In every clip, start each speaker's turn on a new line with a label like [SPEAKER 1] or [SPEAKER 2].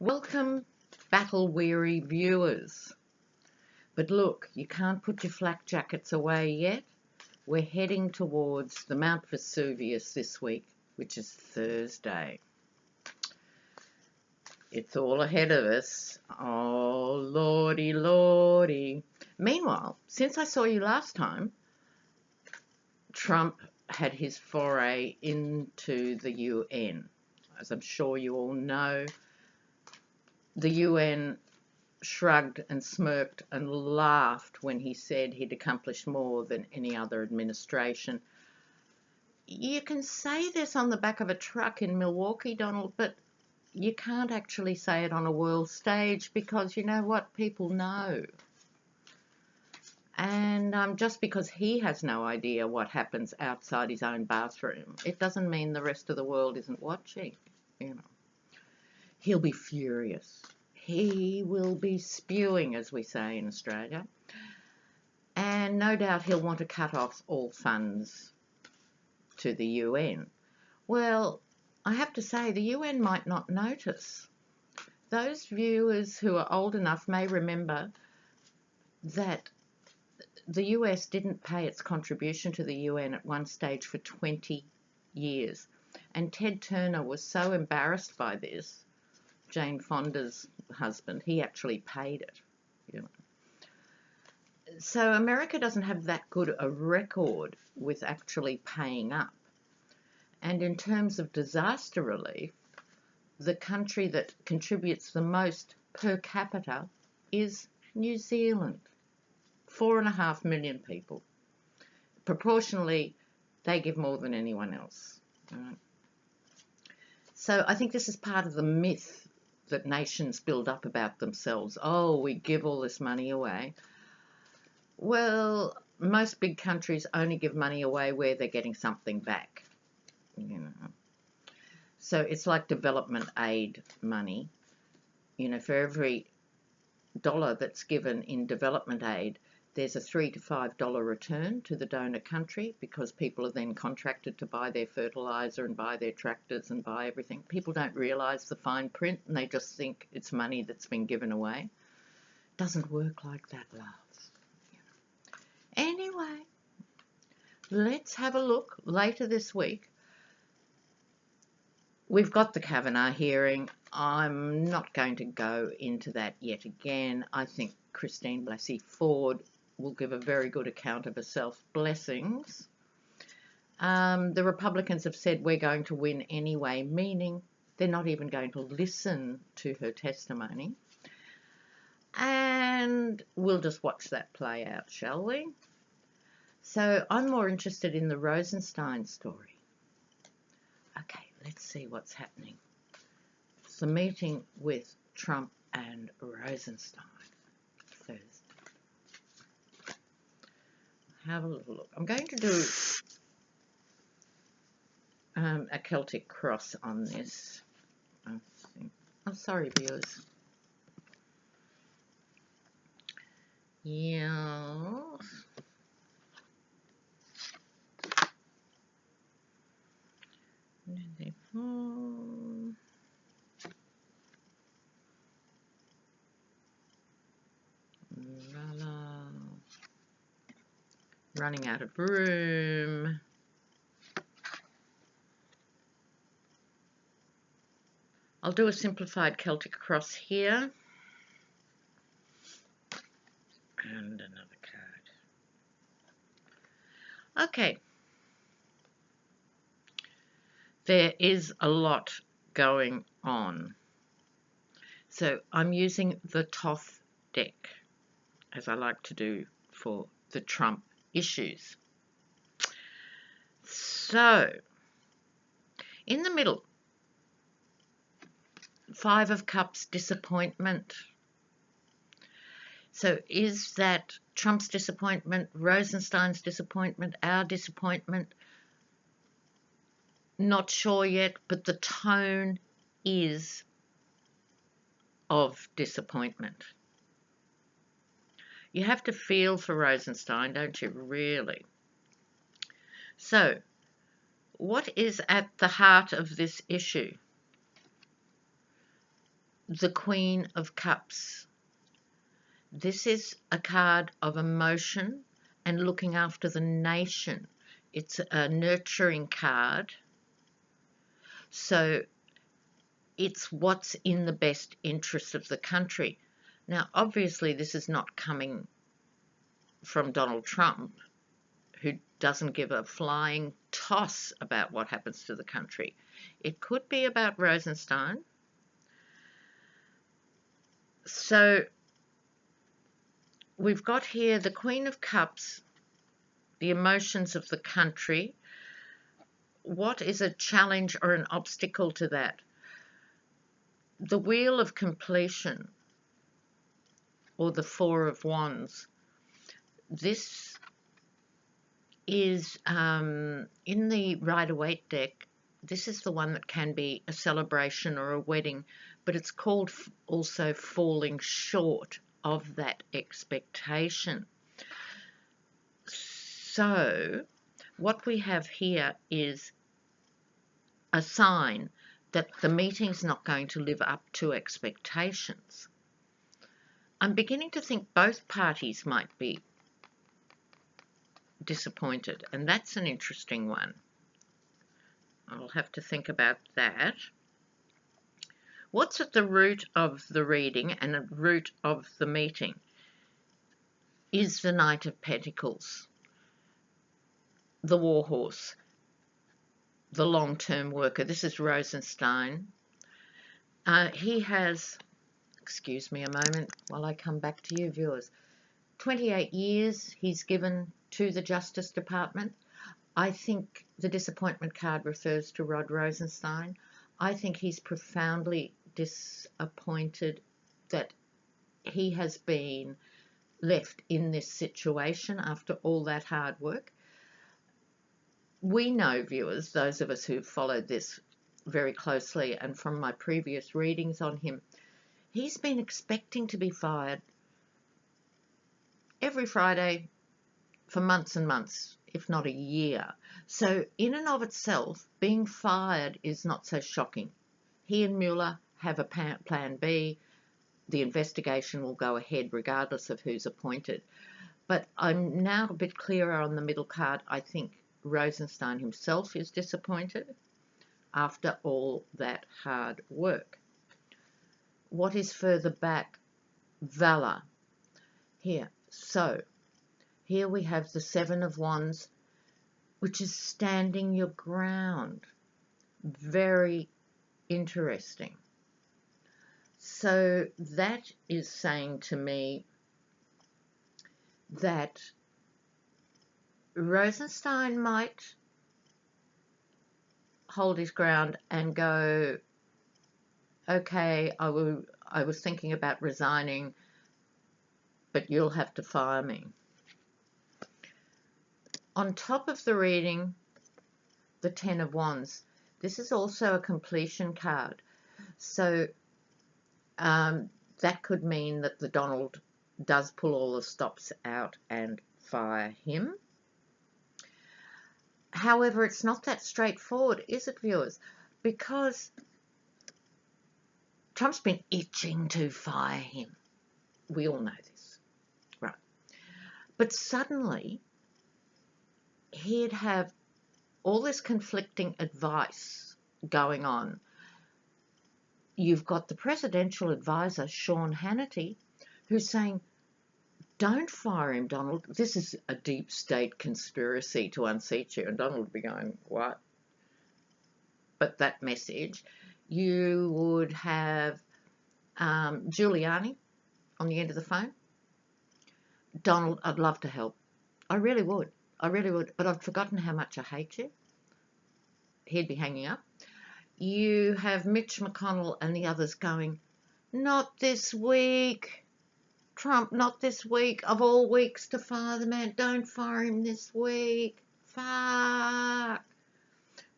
[SPEAKER 1] Welcome, battle-weary viewers. But look, you can't put your flak jackets away yet. We're heading towards the Mount Vesuvius this week, which is Thursday. It's all ahead of us. Oh, lordy, lordy. Meanwhile, since I saw you last time, Trump had his foray into the UN. As I'm sure you all know, the UN shrugged and smirked and laughed when he said he'd accomplished more than any other administration. You can say this on the back of a truck in Milwaukee, Donald, but you can't actually say it on a world stage because you know what? People know. And just because he has no idea what happens outside his own bathroom, it doesn't mean the rest of the world isn't watching, you know. He'll be furious. He will be spewing, as we say in Australia. And no doubt he'll want to cut off all funds to the UN. Well, I have to say the UN might not notice. Those viewers who are old enough may remember that the US didn't pay its contribution to the UN at one stage for 20 years. And Ted Turner was so embarrassed by this, Jane Fonda's husband, he actually paid it, you know. So America doesn't have that good a record with actually paying up. And in terms of disaster relief, the country that contributes the most per capita is New Zealand. 4.5 million people. Proportionally, they give more than anyone else. Right? So I think this is part of the myth that nations build up about themselves. Oh, we give all this money away. Well, most big countries only give money away where they're getting something back, you know. So it's like development aid money. You know, for every dollar that's given in development aid, there's a $3 to $5 return to the donor country because people are then contracted to buy their fertilizer and buy their tractors and buy everything. People don't realise the fine print and they just think it's money that's been given away. It doesn't work like that, loves. Anyway, let's have a look later this week. We've got the Kavanaugh hearing. I'm not going to go into that yet again. I think Christine Blasey Ford will give a very good account of herself. Blessings. The Republicans have said we're going to win anyway, meaning they're not even going to listen to her testimony. And we'll just watch that play out, shall we? So I'm more interested in the Rosenstein story. Okay, let's see what's happening. It's the meeting with Trump and Rosenstein Thursday. Have a little look. I'm going to do a Celtic cross on this. I'm sorry, viewers. Yeah. Running out of room. I'll do a simplified Celtic cross here. And another card. Okay. There is a lot going on. So I'm using the Toth deck, as I like to do for the Trump issues. So, in the middle, 5 of Cups, disappointment. So is that Trump's disappointment, Rosenstein's disappointment, our disappointment? Not sure yet, but the tone is of disappointment. You have to feel for Rosenstein, don't you, really? So, what is at the heart of this issue? the Queen of Cups. This is a card of emotion and looking after the nation. It's a nurturing card. So it's what's in the best interest of the country. Now, obviously, this is not coming from Donald Trump, who doesn't give a flying toss about what happens to the country. It could be about Rosenstein. So we've got here the Queen of Cups, the emotions of the country. What is a challenge or an obstacle to that? The Wheel of Completion, or the Four of Wands. This is in the Rider-Waite deck. This is the one that can be a celebration or a wedding, but it's called also falling short of that expectation. So what we have here is a sign that the meeting's not going to live up to expectations. I'm beginning to think both parties might be disappointed, and that's an interesting one. I'll have to think about that. What's at the root of the reading and the root of the meeting is the Knight of Pentacles, the warhorse, the long-term worker. This is Rosenstein. He has, excuse me a moment while I come back to you viewers, 28 years he's given to the Justice Department. I think the disappointment card refers to Rod Rosenstein. I think he's profoundly disappointed that he has been left in this situation after all that hard work. We know, viewers, those of us who've followed this very closely, and from my previous readings on him, he's been expecting to be fired every Friday for months and months, if not a year. So in and of itself, being fired is not so shocking. He and Mueller have a plan B. The investigation will go ahead regardless of who's appointed. But I'm now a bit clearer on the middle card. I think Rosenstein himself is disappointed after all that hard work. What is further back? Valor. Here. So here we have the Seven of Wands, which is standing your ground. Very interesting. So that is saying to me that Rosenstein might hold his ground and go, okay, I was thinking about resigning, but you'll have to fire me. On top of the reading, the Ten of Wands, this is also a completion card. So that could mean that the Donald does pull all the stops out and fire him. However, it's not that straightforward, is it, viewers? Because Trump's been itching to fire him. We all know this, right? But suddenly, he'd have all this conflicting advice going on. You've got the presidential advisor, Sean Hannity, who's saying, don't fire him, Donald. This is a deep state conspiracy to unseat you. And Donald would be going, what? But that message. You would have Giuliani on the end of the phone. Donald, I'd love to help. I really would. I really would. But I've forgotten how much I hate you. He'd be hanging up. You have Mitch McConnell and the others going, not this week. Trump, not this week. Of all weeks to fire the man. Don't fire him this week. Fuck.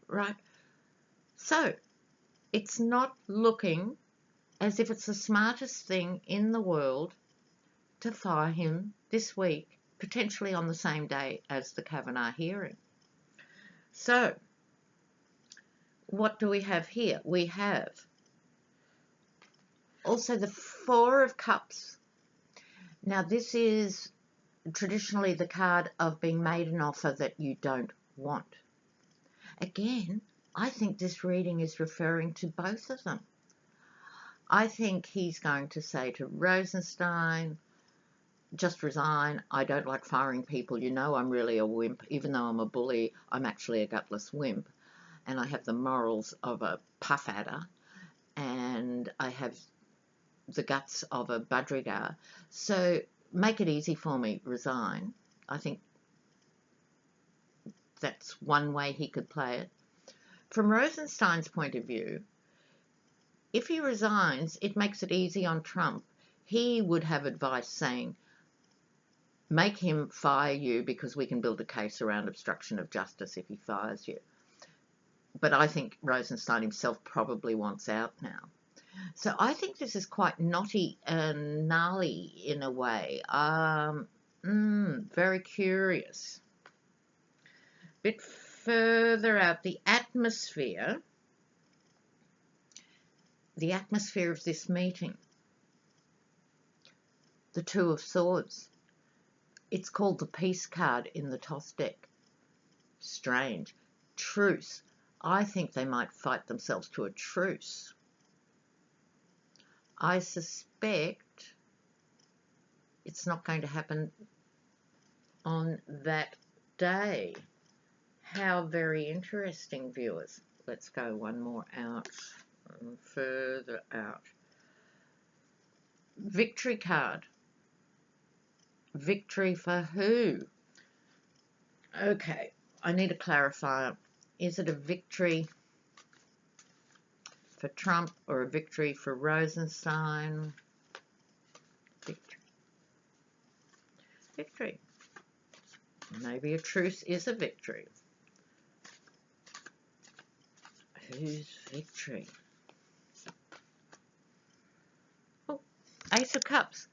[SPEAKER 1] Right. So, it's not looking as if it's the smartest thing in the world to fire him this week, potentially on the same day as the Kavanaugh hearing. So, what do we have here? We have Also, the Four of Cups. Now, this is traditionally the card of being made an offer that you don't want. Again, I think this reading is referring to both of them. I think he's going to say to Rosenstein, just resign. I don't like firing people. You know I'm really a wimp. Even though I'm a bully, I'm actually a gutless wimp. And I have the morals of a puff adder. And I have the guts of a budrigar. So make it easy for me, resign. I think that's one way he could play it. From Rosenstein's point of view, if he resigns, it makes it easy on Trump. He would have advice saying, make him fire you because we can build a case around obstruction of justice if he fires you. But I think Rosenstein himself probably wants out now. So I think this is quite knotty and gnarly in a way. Very curious. Bit further out, the atmosphere of this meeting. The Two of Swords. It's called the Peace card in the toss deck. Strange. Truce. I think they might fight themselves to a truce. I suspect it's not going to happen on that day. How very interesting, viewers. Let's go one more out, further out. Victory card. Victory for who? Okay, I need to clarify. Is it a victory for Trump or a victory for Rosenstein? Victory. Victory. Maybe a truce is a victory. Whose victory? Oh, Ace of Cups.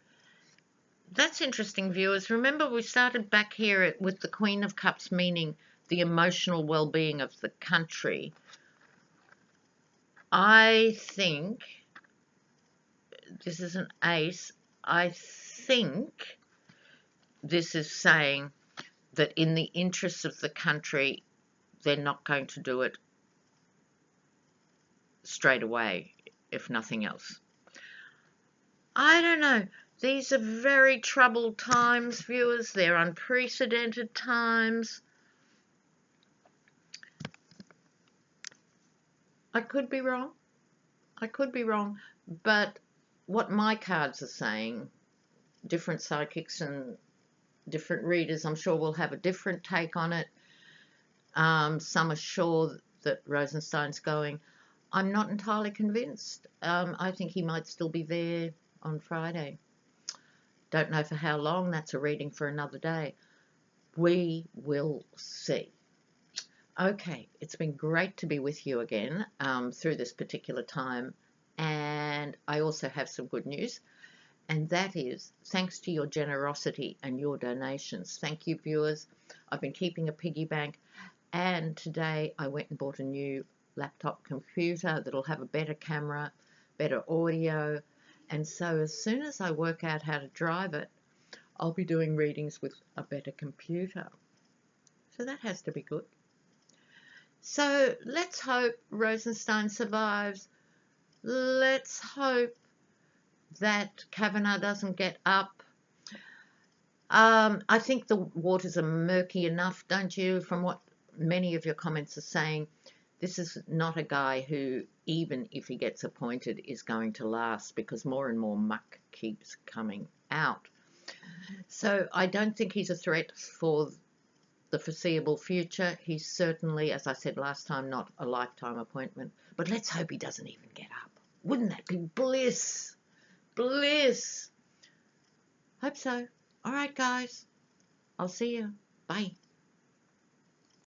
[SPEAKER 1] That's interesting, viewers. Remember, we started back here with the Queen of Cups, meaning the emotional well-being of the country. I think this is an ace. I think this is saying that in the interests of the country, they're not going to do it straight away, if nothing else. I don't know. These are very troubled times, viewers. They're unprecedented times. I could be wrong. I could be wrong. But what my cards are saying, different psychics and different readers, I'm sure will have a different take on it. Some are sure that Rosenstein's going. I'm not entirely convinced. I think he might still be there on Friday. Don't know for how long. That's a reading for another day. We will see. Okay, it's been great to be with you again through this particular time. And I also have some good news. And that is, thanks to your generosity and your donations. Thank you, viewers. I've been keeping a piggy bank. And today I went and bought a new laptop computer that'll have a better camera, better audio. And so as soon as I work out how to drive it, I'll be doing readings with a better computer. So that has to be good. So let's hope Rosenstein survives. Let's hope that Kavanaugh doesn't get up. I think the waters are murky enough, don't you, from what many of your comments are saying. This is not a guy who, even if he gets appointed, is going to last, because more and more muck keeps coming out. So I don't think he's a threat for the foreseeable future. He's certainly, as I said last time, not a lifetime appointment. But let's hope he doesn't even get up. Wouldn't that be bliss? Bliss. Hope so. All right, guys. I'll see you. Bye.